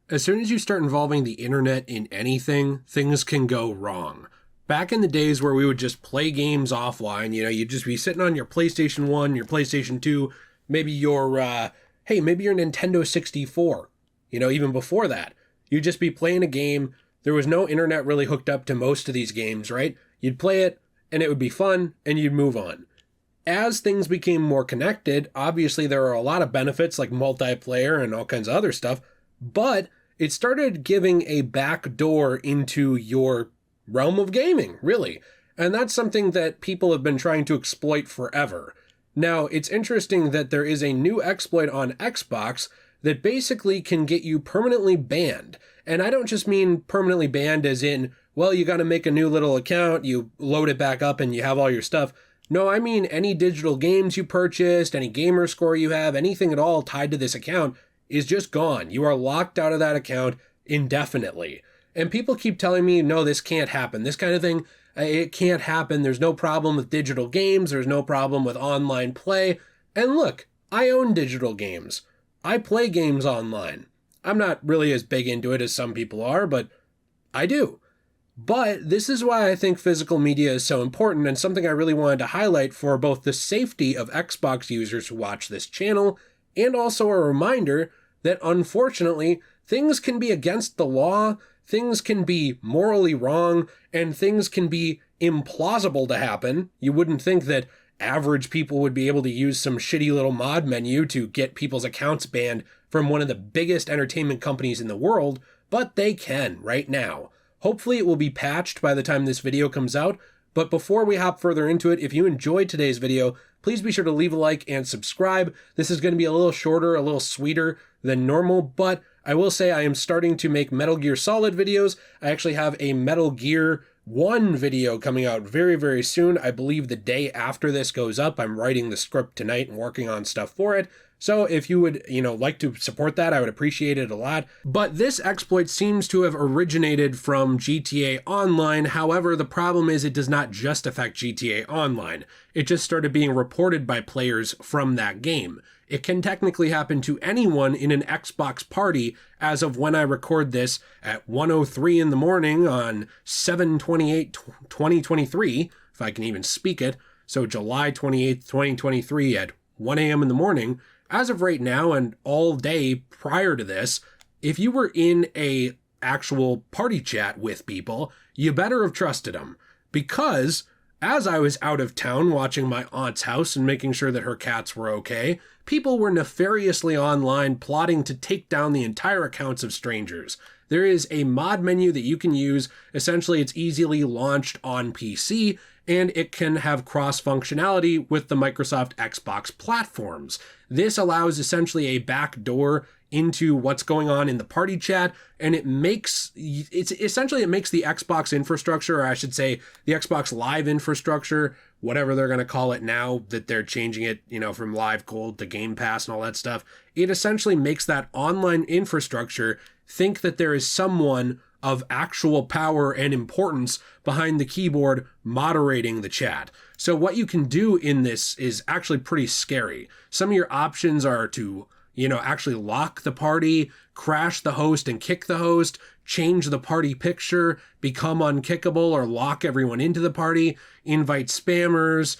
As soon as you start involving the internet in anything, things can go wrong. Back in the days where we would just play games offline, you'd just be sitting on your PlayStation 1, your PlayStation 2, maybe maybe your Nintendo 64, even before that. You'd just be playing a game. There was no internet really hooked up to most of these games, right? You'd play it, and it would be fun, and you'd move on. As things became more connected, obviously there are a lot of benefits like multiplayer and all kinds of other stuff, but it started giving a back door into your realm of gaming, really. And that's something that people have been trying to exploit forever. Now, it's interesting that there is a new exploit on Xbox that basically can get you permanently banned. And I don't just mean permanently banned as in, well, you got to make a new little account, you load it back up and you have all your stuff. No, I mean any digital games you purchased, any gamer score you have, anything at all tied to this account is just gone. You are locked out of that account indefinitely. And people keep telling me, no, this can't happen. This kind of thing, it can't happen. There's no problem with digital games. There's no problem with online play. And look, I own digital games. I play games online. I'm not really as big into it as some people are, but I do. But this is why I think physical media is so important and something I really wanted to highlight for both the safety of Xbox users who watch this channel and also a reminder that unfortunately, things can be against the law, things can be morally wrong, and things can be implausible to happen. You wouldn't think that average people would be able to use some shitty little mod menu to get people's accounts banned from one of the biggest entertainment companies in the world, but they can right now. Hopefully it will be patched by the time this video comes out, but before we hop further into it, if you enjoyed today's video, please be sure to leave a like and subscribe. This is going to be a little shorter, a little sweeter than normal, but I will say I am starting to make Metal Gear Solid videos. I actually have a Metal Gear 1 video coming out very, very soon. I believe the day after this goes up. I'm writing the script tonight and working on stuff for it. So if you would, like to support that, I would appreciate it a lot. But this exploit seems to have originated from GTA Online. However, the problem is it does not just affect GTA Online. It just started being reported by players from that game. It can technically happen to anyone in an Xbox party as of when I record this at 1:03 in the morning on 7/28/2023, if I can even speak it. So July 28th, 2023 at 1 a.m. in the morning. As of right now and all day prior to this, if you were in a actual party chat with people, you better have trusted them. Because as I was out of town watching my aunt's house and making sure that her cats were okay, people were nefariously online plotting to take down the entire accounts of strangers. There is a mod menu that you can use. Essentially, it's easily launched on PC, and it can have cross functionality with the Microsoft Xbox platforms. This allows essentially a back door into what's going on in the party chat, and it makes the Xbox infrastructure, or I should say the Xbox Live infrastructure, whatever they're going to call it now that they're changing it, from Live Gold to Game Pass and all that stuff. It essentially makes that online infrastructure think that there is someone of actual power and importance behind the keyboard moderating the chat. So what you can do in this is actually pretty scary. Some of your options are to, actually lock the party, crash the host and kick the host, change the party picture, become unkickable or lock everyone into the party, invite spammers,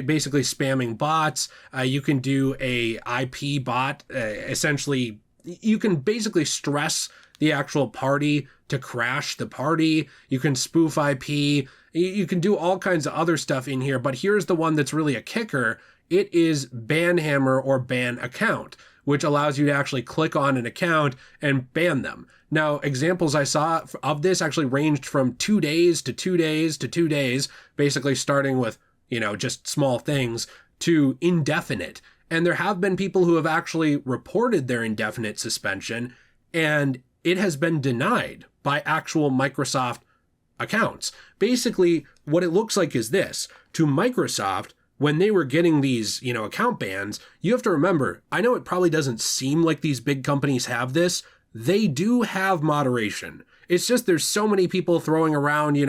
basically spamming bots. You can do a IP bot, essentially you can basically stress the actual party to crash the party. You can spoof IP. You can do all kinds of other stuff in here, but here's the one that's really a kicker. It is ban hammer or ban account, which allows you to actually click on an account and ban them. Now, examples I saw of this actually ranged from 2 days to 2 days to 2 days, basically starting with, just small things, to indefinite. And there have been people who have actually reported their indefinite suspension, and it has been denied by actual Microsoft accounts. Basically, what it looks like is this. To Microsoft, when they were getting these, account bans, you have to remember, I know it probably doesn't seem like these big companies have this. They do have moderation. It's just there's so many people throwing around,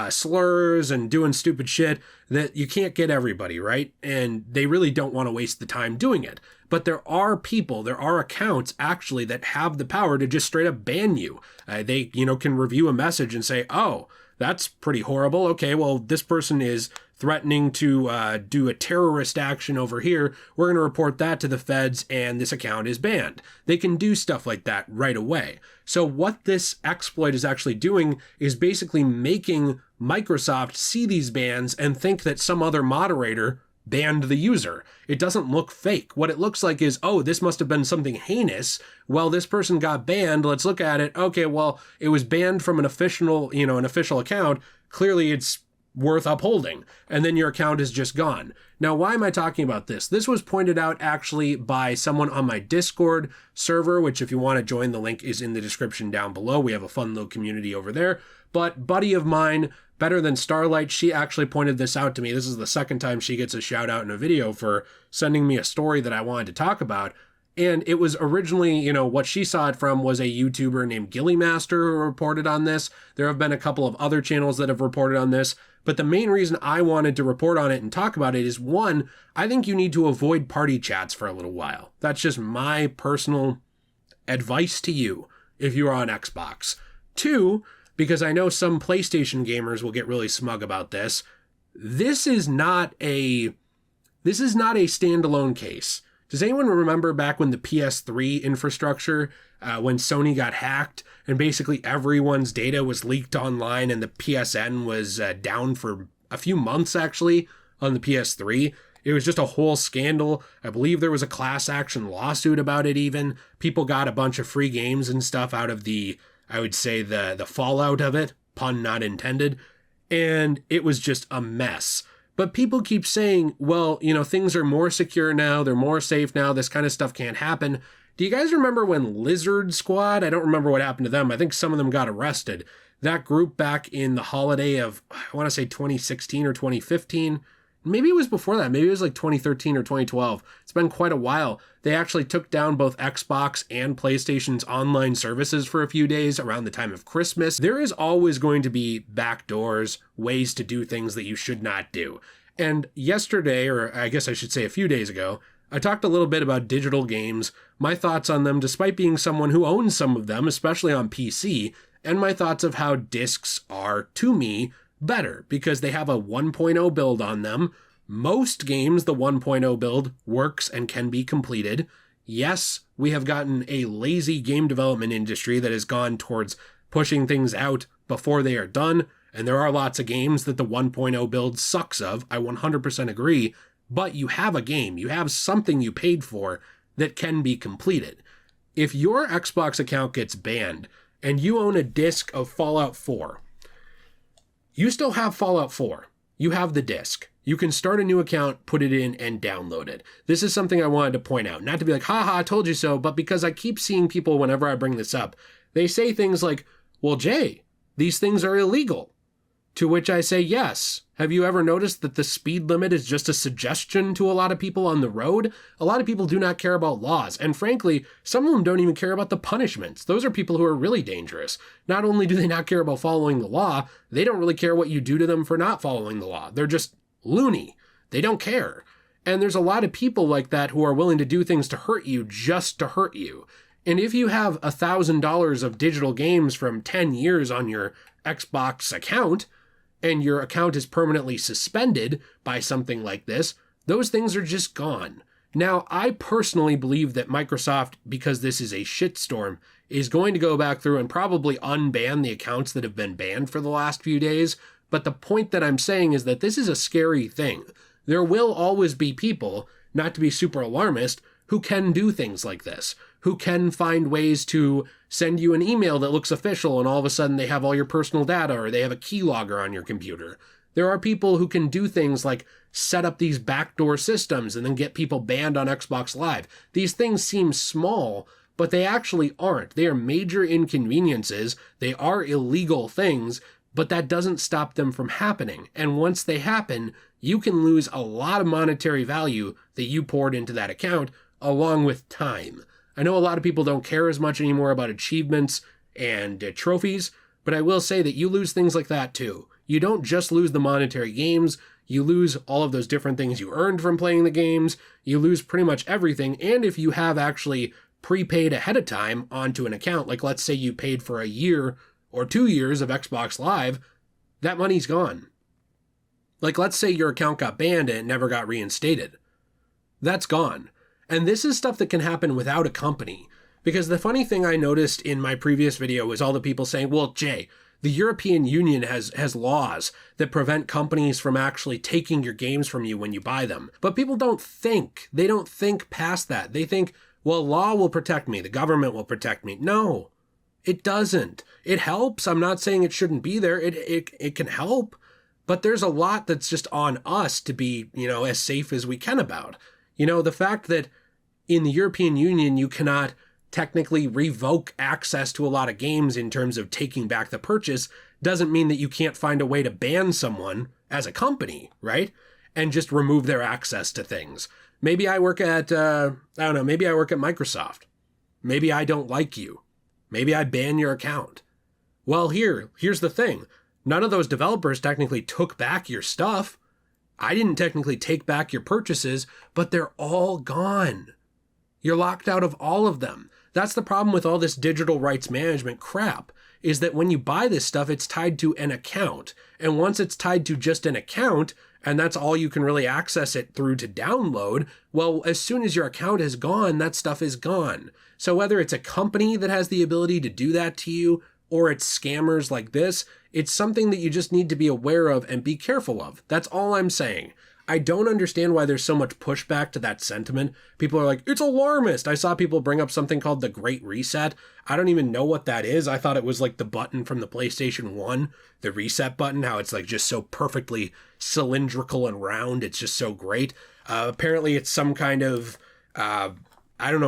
slurs and doing stupid shit that you can't get everybody, right? And they really don't want to waste the time doing it. But there are people, there are accounts actually that have the power to just straight up ban you. They, can review a message and say, oh, that's pretty horrible. Okay, well, this person is threatening to do a terrorist action over here. We're going to report that to the feds and this account is banned. They can do stuff like that right away. So what this exploit is actually doing is basically making Microsoft see these bans and think that some other moderator banned the user. It doesn't look fake. What it looks like is, oh, this must have been something heinous. Well, this person got banned. Let's look at it. Okay, well, it was banned from an official, an official account. Clearly it's worth upholding. And then your account is just gone. Now, why am I talking about this? This was pointed out actually by someone on my Discord server, which if you want to join, the link is in the description down below. We have a fun little community over there. But buddy of mine, Better Than Starlight, she actually pointed this out to me. This is the second time she gets a shout out in a video for sending me a story that I wanted to talk about. And it was originally, what she saw it from was a YouTuber named Gillymaster who reported on this. There have been a couple of other channels that have reported on this. But the main reason I wanted to report on it and talk about it is, one, I think you need to avoid party chats for a little while. That's just my personal advice to you if you are on Xbox. Two, because I know some PlayStation gamers will get really smug about this, this is not a standalone case. Does anyone remember back when the PS3 infrastructure, when Sony got hacked and basically everyone's data was leaked online and the PSN was down for a few months actually on the PS3? It was just a whole scandal. I believe there was a class action lawsuit about it even. People got a bunch of free games and stuff out of the fallout of it, pun not intended. And it was just a mess. But people keep saying, well, things are more secure now, they're more safe now, this kind of stuff can't happen. Do you guys remember when Lizard Squad, I don't remember what happened to them, I think some of them got arrested. That group back in the holiday of, I want to say 2016 or 2015, maybe it was before that, maybe it was like 2013 or 2012. It's been quite a while. They actually took down both Xbox and PlayStation's online services for a few days around the time of Christmas. There is always going to be backdoors, ways to do things that you should not do. And yesterday, or I guess I should say a few days ago, I talked a little bit about digital games, my thoughts on them despite being someone who owns some of them, especially on PC, and my thoughts of how discs are, to me, better because they have a 1.0 build on them. Most games, the 1.0 build works and can be completed. Yes, we have gotten a lazy game development industry that has gone towards pushing things out before they are done, and there are lots of games that the 1.0 build sucks of. I 100% agree, but you have a game, you have something you paid for that can be completed. If your Xbox account gets banned and you own a disc of Fallout 4, you still have Fallout 4. You have the disc. You can start a new account, put it in, and download it. This is something I wanted to point out. Not to be like, haha, I told you so, but because I keep seeing people whenever I bring this up, they say things like, well, Jay, these things are illegal. To which I say, yes. Have you ever noticed that the speed limit is just a suggestion to a lot of people on the road? A lot of people do not care about laws. And frankly, some of them don't even care about the punishments. Those are people who are really dangerous. Not only do they not care about following the law, they don't really care what you do to them for not following the law. They're just loony. They don't care. And there's a lot of people like that who are willing to do things to hurt you just to hurt you. And if you have $1,000 of digital games from 10 years on your Xbox account, and your account is permanently suspended by something like this, those things are just gone. Now, I personally believe that Microsoft, because this is a shitstorm, is going to go back through and probably unban the accounts that have been banned for the last few days. But the point that I'm saying is that this is a scary thing. There will always be people, not to be super alarmist, who can do things like this, who can find ways to send you an email that looks official and all of a sudden they have all your personal data or they have a keylogger on your computer. There are people who can do things like set up these backdoor systems and then get people banned on Xbox Live. These things seem small, but they actually aren't. They are major inconveniences. They are illegal things, but that doesn't stop them from happening. And once they happen, you can lose a lot of monetary value that you poured into that account along with time. I know a lot of people don't care as much anymore about achievements and trophies, but I will say that you lose things like that too. You don't just lose the monetary gains, you lose all of those different things you earned from playing the games, you lose pretty much everything, and if you have actually prepaid ahead of time onto an account, like let's say you paid for a year or 2 years of Xbox Live, that money's gone. Like let's say your account got banned and it never got reinstated. That's gone. And this is stuff that can happen without a company. Because the funny thing I noticed in my previous video was all the people saying, well, Jay, the European Union has laws that prevent companies from actually taking your games from you when you buy them. But people don't think. They don't think past that. They think, well, law will protect me. The government will protect me. No, it doesn't. It helps. I'm not saying it shouldn't be there. It can help. But there's a lot that's just on us to be, as safe as we can about. The fact that in the European Union, you cannot technically revoke access to a lot of games in terms of taking back the purchase doesn't mean that you can't find a way to ban someone as a company, right? And just remove their access to things. Maybe I work at, maybe I work at Microsoft. Maybe I don't like you. Maybe I ban your account. Well, here's the thing. None of those developers technically took back your stuff. I didn't technically take back your purchases, but they're all gone. You're locked out of all of them. That's the problem with all this digital rights management crap, is that when you buy this stuff, it's tied to an account. And once it's tied to just an account, and that's all you can really access it through to download, well, as soon as your account is gone, that stuff is gone. So whether it's a company that has the ability to do that to you, or it's scammers like this, it's something that you just need to be aware of and be careful of. That's all I'm saying. I don't understand why there's so much pushback to that sentiment. People are like, it's alarmist. I saw people bring up something called the Great Reset. I don't even know what that is. I thought it was like the button from the PlayStation 1, the reset button, how it's like just so perfectly cylindrical and round. It's just so great. Apparently it's some kind of,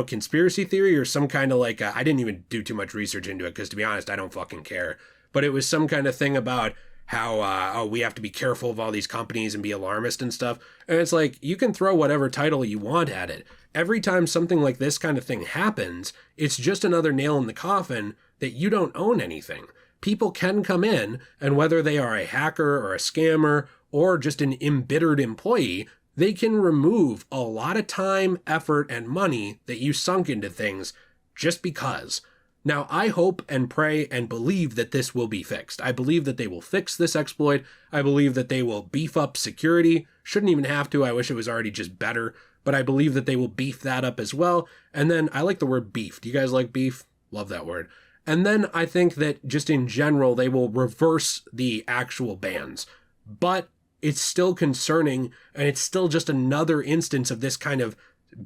conspiracy theory or some kind of like, I didn't even do too much research into it because to be honest, I don't fucking care. But it was some kind of thing about how we have to be careful of all these companies and be alarmist and stuff. And it's like, you can throw whatever title you want at it. Every time something like this kind of thing happens, it's just another nail in the coffin that you don't own anything. People can come in, and whether they are a hacker or a scammer or just an embittered employee, they can remove a lot of time, effort, and money that you sunk into things just because. Now, I hope and pray and believe that this will be fixed. I believe that they will fix this exploit. I believe that they will beef up security. Shouldn't even have to. I wish it was already just better. But I believe that they will beef that up as well. And then I like the word beef. Do you guys like beef? Love that word. And then I think that just in general, they will reverse the actual bans. But it's still concerning, and it's still just another instance of this kind of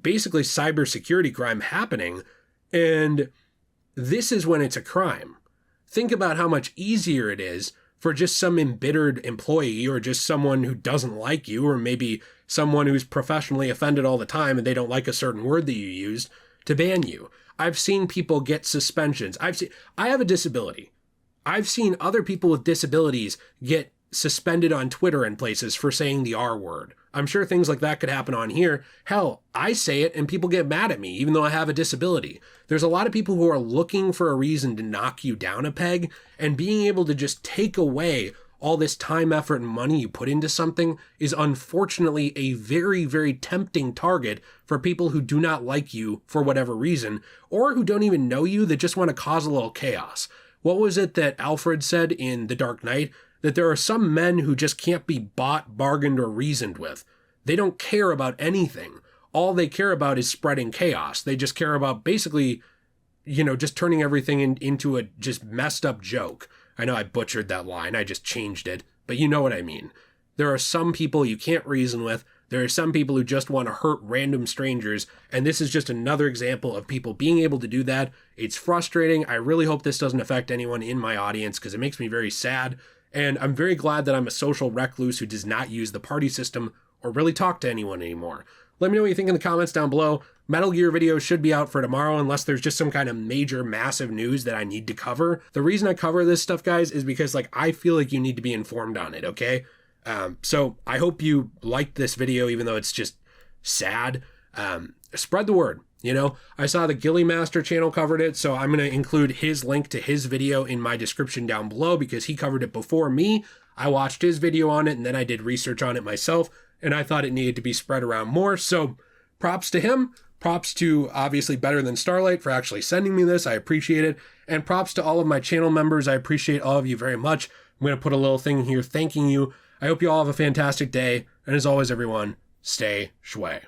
basically cybersecurity crime happening. And this is when it's a crime. Think about how much easier it is for just some embittered employee or just someone who doesn't like you, or maybe someone who's professionally offended all the time and they don't like a certain word that you used, to ban you. I've seen people get suspensions. I have a disability. I've seen other people with disabilities get suspended on Twitter and places for saying the R word. I'm sure things like that could happen on here. Hell, I say it and people get mad at me, even though I have a disability. There's a lot of people who are looking for a reason to knock you down a peg, and being able to just take away all this time, effort, and money you put into something is unfortunately a very, very tempting target for people who do not like you for whatever reason, or who don't even know you, that just want to cause a little chaos. What was it that Alfred said in The Dark Knight? That there are some men who just can't be bought, bargained, or reasoned with. They don't care about anything. All they care about is spreading chaos. They just care about basically, just turning everything into a just messed up joke. I know I butchered that line. I just changed it. But you know what I mean. There are some people you can't reason with. There are some people who just want to hurt random strangers. And this is just another example of people being able to do that. It's frustrating. I really hope this doesn't affect anyone in my audience because it makes me very sad. And I'm very glad that I'm a social recluse who does not use the party system or really talk to anyone anymore. Let me know what you think in the comments down below. Metal Gear video should be out for tomorrow unless there's just some kind of major, massive news that I need to cover. The reason I cover this stuff, guys, is because I feel like you need to be informed on it, okay? So I hope you liked this video, even though it's just sad. Spread the word. You know, I saw the Gilly Master channel covered it, so I'm going to include his link to his video in my description down below because he covered it before me. I watched his video on it and then I did research on it myself, and I thought it needed to be spread around more. So props to him. Props to obviously Better Than Starlight for actually sending me this. I appreciate it. And props to all of my channel members. I appreciate all of you very much. I'm going to put a little thing here thanking you. I hope you all have a fantastic day. And as always, everyone, stay shway.